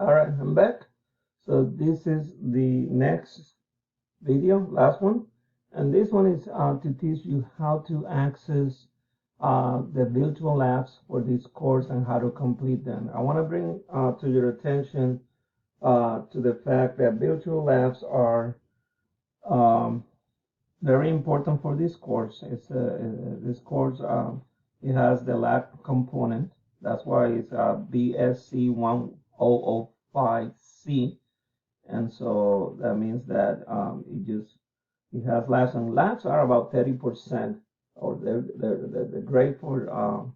All right, I'm back. So this is the next video, last one. And this one is to teach you how to access the virtual labs for this course and how to complete them. I want to bring to your attention to the fact that virtual labs are um, very important for this course. This course it has the lab component. That's why it's BSc 1005C, and so that means that it has labs, and labs are about 30%, or the grade for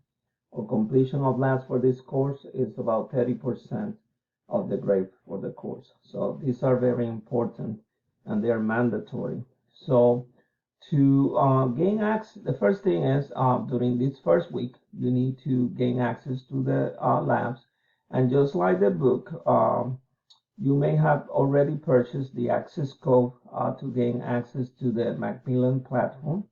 or completion of labs for this course is about 30% of the grade for the course. So these are very important and they're mandatory. So to gain access, the first thing is during this first week, you need to gain access to the labs. And just like the book, you may have already purchased the access code to gain access to the Macmillan platform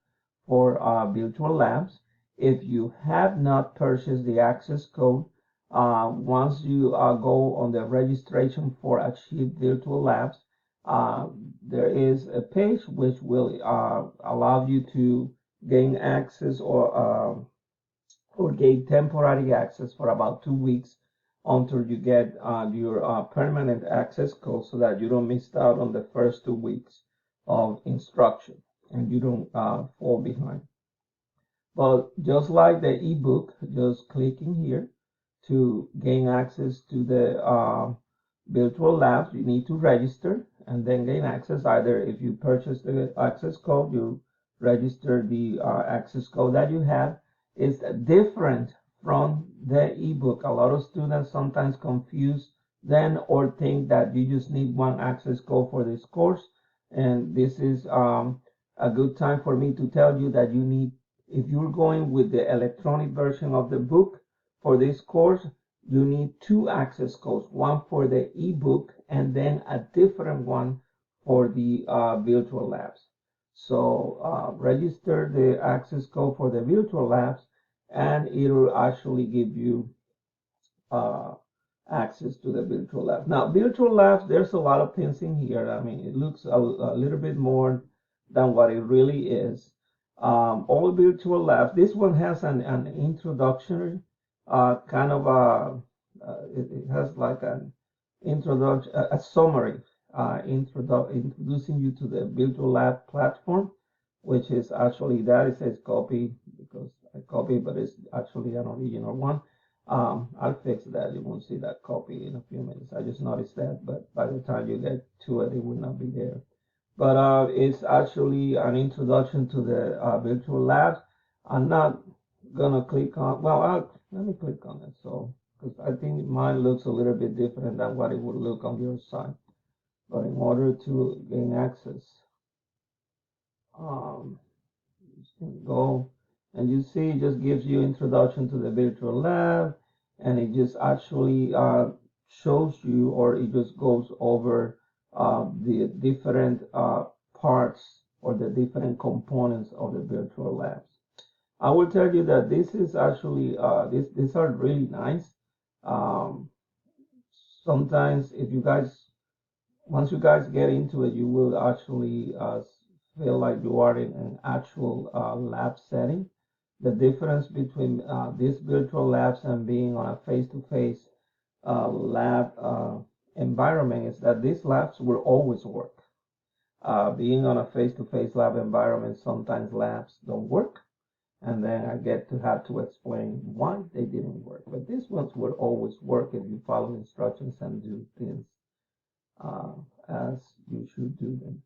for virtual labs. If you have not purchased the access code, once you go on the registration for Achieve Virtual Labs, there is a page which will allow you to gain access or gain temporary access for about 2 weeks until you get your permanent access code, so that you don't miss out on the first 2 weeks of instruction and you don't fall behind. But just like the ebook, just clicking here to gain access to the virtual labs, you need to register and then gain access. Either if you purchase the access code, you register the access code that you have. It's different from the ebook. A lot of students sometimes confuse then or think that you just need one access code for this course. And this is a good time for me to tell you that you need, if you're going with the electronic version of the book for this course, you need two access codes, one for the ebook and then a different one for the virtual labs. So register the access code for the virtual labs and it will actually give you uh, access to the virtual lab. Now, virtual labs, there's a lot of things in here. I mean, it looks a little bit more than what it really is. All virtual labs, this one has an introductory kind of it has like an introduction, a summary, introducing you to the virtual lab platform, which is actually that. It says copy because I copy, but it's actually an original one. I'll fix that. You won't see that copy in a few minutes. I just noticed that, but by the time you get to it, it will not be there. But it's actually an introduction to the virtual labs. I'm not gonna click on, well, let me click on it. So, because I think mine looks a little bit different than what it would look on your side. But in order to gain access, you can go and you see it just gives you introduction to the virtual lab, and it just actually shows you, or it just goes over the different parts or the different components of the virtual labs. I will tell you that this is actually these are really nice. Um, Sometimes if you guys, once you guys get into it, you will actually feel like you are in an actual lab setting. The difference between these virtual labs and being on a face-to-face lab environment is that these labs will always work. Being on a face-to-face lab environment, sometimes labs don't work, and then I get to have to explain why they didn't work. But these ones will always work if you follow instructions and do things uh, as you should do them.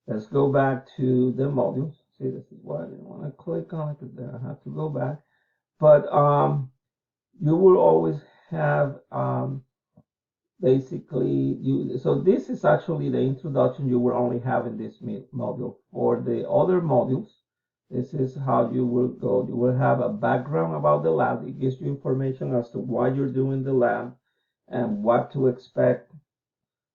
Let's go back to the modules. See, this is why I didn't want to click on it, because then I have to go back. But you will always have basically you. So this is actually the introduction you will only have in this module. For the other modules, this is how you will go. You will have a background about the lab. It gives you information as to why you're doing the lab and what to expect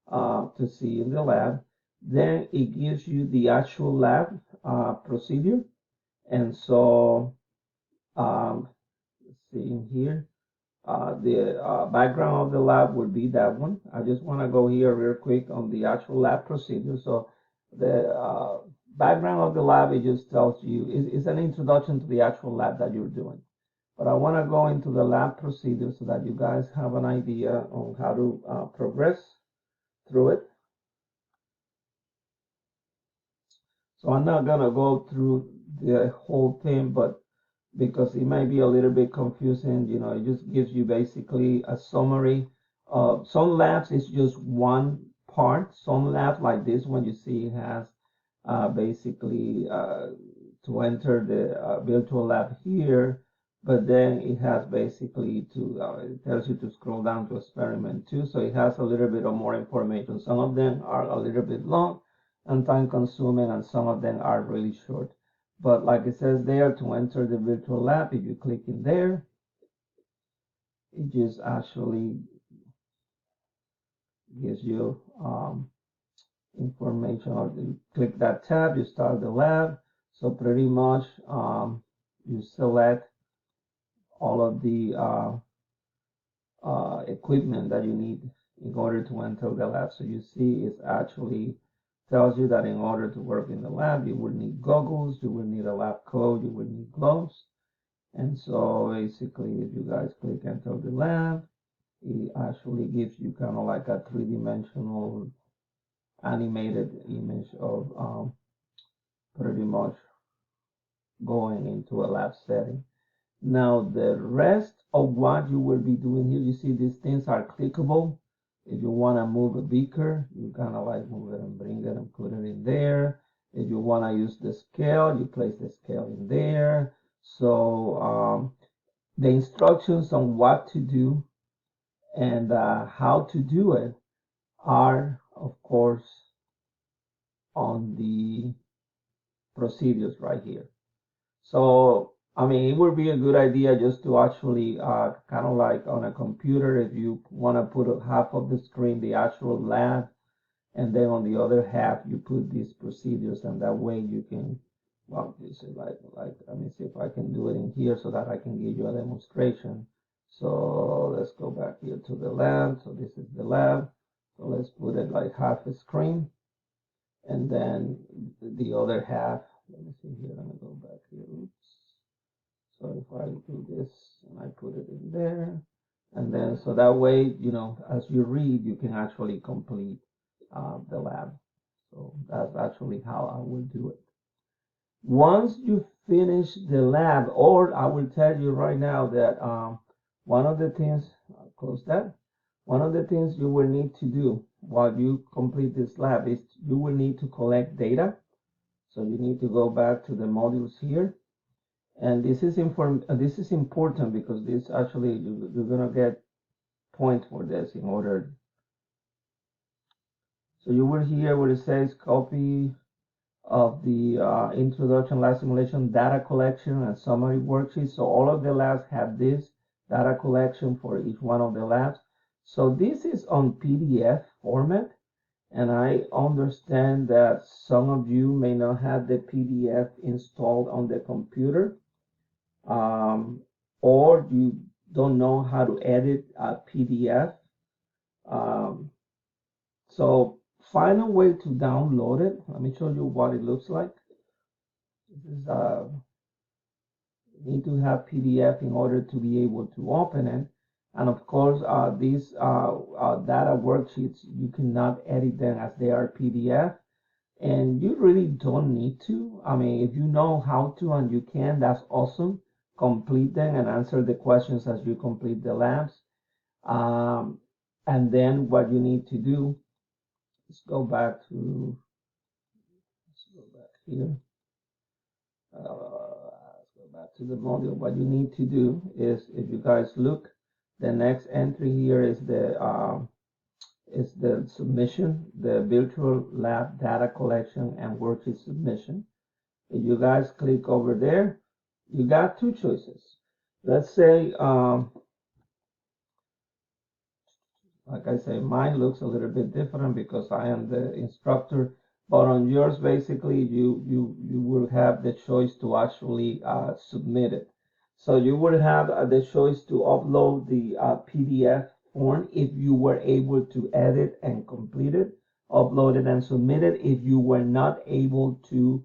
to see in the lab. Then it gives you the actual lab procedure. And so, let's see in here. The background of the lab would be that one. I just want to go here real quick on the actual lab procedure. So the background of the lab, it just tells you, it's an introduction to the actual lab that you're doing. But I want to go into the lab procedure so that you guys have an idea on how to progress through it. So I'm not going to go through the whole thing, but because it might be a little bit confusing, it just gives you basically a summary. Some labs is just one part. Some labs like this one you see has basically to enter the virtual lab here, but then it has basically it tells you to scroll down to experiment 2, so it has a little bit of more information. Some of them are a little bit long and time consuming, and some of them are really short. But like it says there, to enter the virtual lab, if you click in there, it just actually gives you information, or you click that tab, you start the lab. So pretty much you select all of the equipment that you need in order to enter the lab. So you see it actually tells you that in order to work in the lab, you would need goggles, you would need a lab coat, you would need gloves. And so basically, if you guys click enter the lab, it actually gives you kind of like a three-dimensional animated image of pretty much going into a lab setting. Now, the rest of what you will be doing here, you see these things are clickable. If you want to move a beaker, you kind of like move it and bring it and put it in there. If you want to use the scale, you place the scale in there. So the instructions on what to do and how to do it are, of course, on the procedures right here. So, I mean, it would be a good idea just to actually kind of like on a computer, if you want to put half of the screen, the actual lab, and then on the other half, you put these procedures, and that way you can, well, you see, let me see if I can do it in here so that I can give you a demonstration. So let's go back here to the lab. So this is the lab. So let's put it like half a screen, and then the other half. Let me see here. Let me go back here. Oops. So if I do this and I put it in there, and then so that way, as you read, you can actually complete the lab. So that's actually how I will do it. Once you finish the lab, or I will tell you right now that one of the things, I'll close that, one of the things you will need to do while you complete this lab is you will need to collect data. So you need to go back to the modules here. And this is important because this actually, you're going to get points for this in order. So you will hear where it says copy of the introduction lab simulation data collection and summary worksheet. So all of the labs have this data collection for each one of the labs. So this is on PDF format, and I understand that some of you may not have the PDF installed on the computer, or you don't know how to edit a PDF. So find a way to download it. Let me show you what it looks like. This is you need to have PDF in order to be able to open it. And of course, these data worksheets, you cannot edit them as they are PDF. And you really don't need to. I mean, if you know how to and you can, that's awesome. Complete them and answer the questions as you complete the labs. And then what you need to do is go back here. Let's go back to the module. What you need to do is, if you guys look, the next entry here is the submission, the virtual lab data collection and worksheet submission. If you guys click over there, you got two choices. Let's say, like I say, mine looks a little bit different because I am the instructor. But on yours, basically, you will have the choice to actually submit it. So you would have the choice to upload the PDF form if you were able to edit and complete it, upload it and submit it. If you were not able to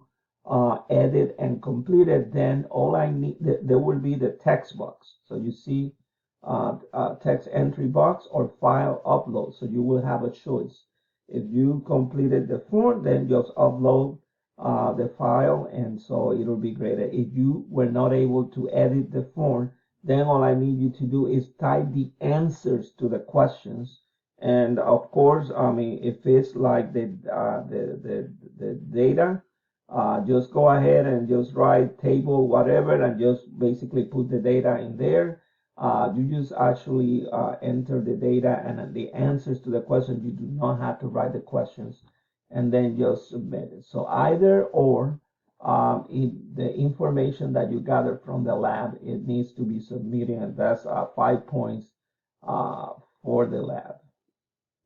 edit and complete it, then all I need, there will be the text box. So you see text entry box or file upload. So you will have a choice. If you completed the form, then just upload the file, and so it'll be great. If you were not able to edit the form, then all I need you to do is type the answers to the questions. And of course, I mean, if it's like the data, just go ahead and just write table whatever and just basically put the data in there. You just actually enter the data and the answers to the questions. You do not have to write the questions and then just submit it. So either or, the information that you gather from the lab, it needs to be submitted, and that's 5 points for the lab.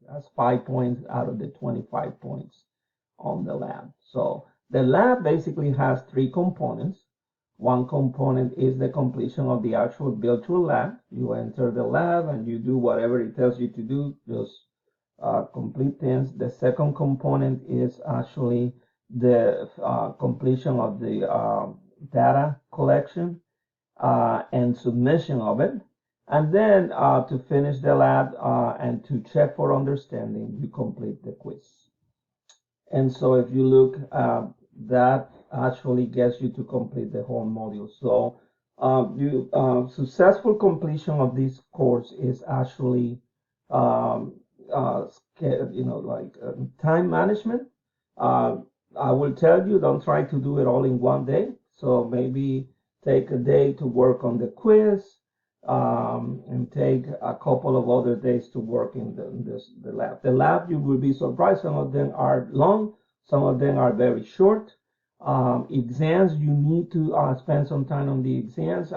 That's 5 points out of the 25 points on the lab. So the lab basically has three components. One component is the completion of the actual virtual lab. You enter the lab and you do whatever it tells you to do, just complete things. The second component is actually the completion of the data collection and submission of it. And then to finish the lab and to check for understanding, you complete the quiz. And so if you look, that actually gets you to complete the whole module. So successful completion of this course is actually um, time management. I will tell you, don't try to do it all in one day. So maybe take a day to work on the quiz, and take a couple of other days to work in the lab. The lab, you will be surprised, some of them are long, some of them are very short. Exams, you need to spend some time on the exams,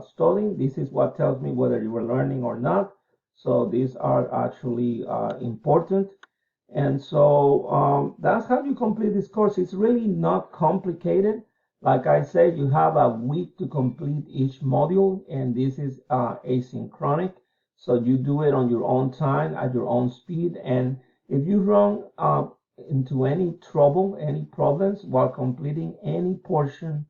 studying. This is what tells me whether you were learning or not. So these are actually important. And so that's how you complete this course. It's really not complicated. Like I said, you have a week to complete each module, and this is asynchronic. So you do it on your own time, at your own speed. And if you run into any trouble, any problems while completing any portion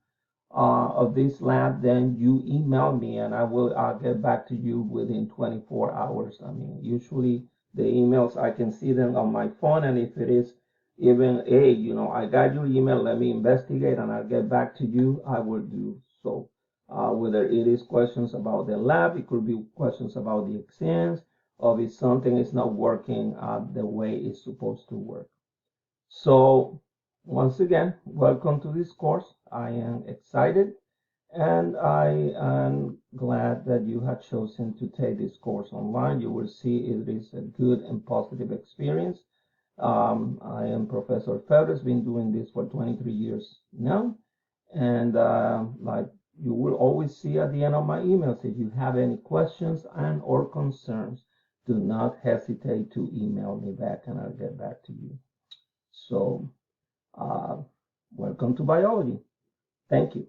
of this lab, then you email me and I'll get back to you within 24 hours. I mean, usually the emails, I can see them on my phone, and if it is even, hey, I got your email, let me investigate and I'll get back to you, I will do so. Whether it is questions about the lab, it could be questions about the exams, or if something is not working the way it's supposed to work. So once again, welcome to this course. I am excited and I am glad that you have chosen to take this course online. You will see it is a good and positive experience. I am Professor Febres, been doing this for 23 years now. And like you will always see at the end of my emails, if you have any questions and or concerns, do not hesitate to email me back and I'll get back to you. So welcome to biology. Thank you.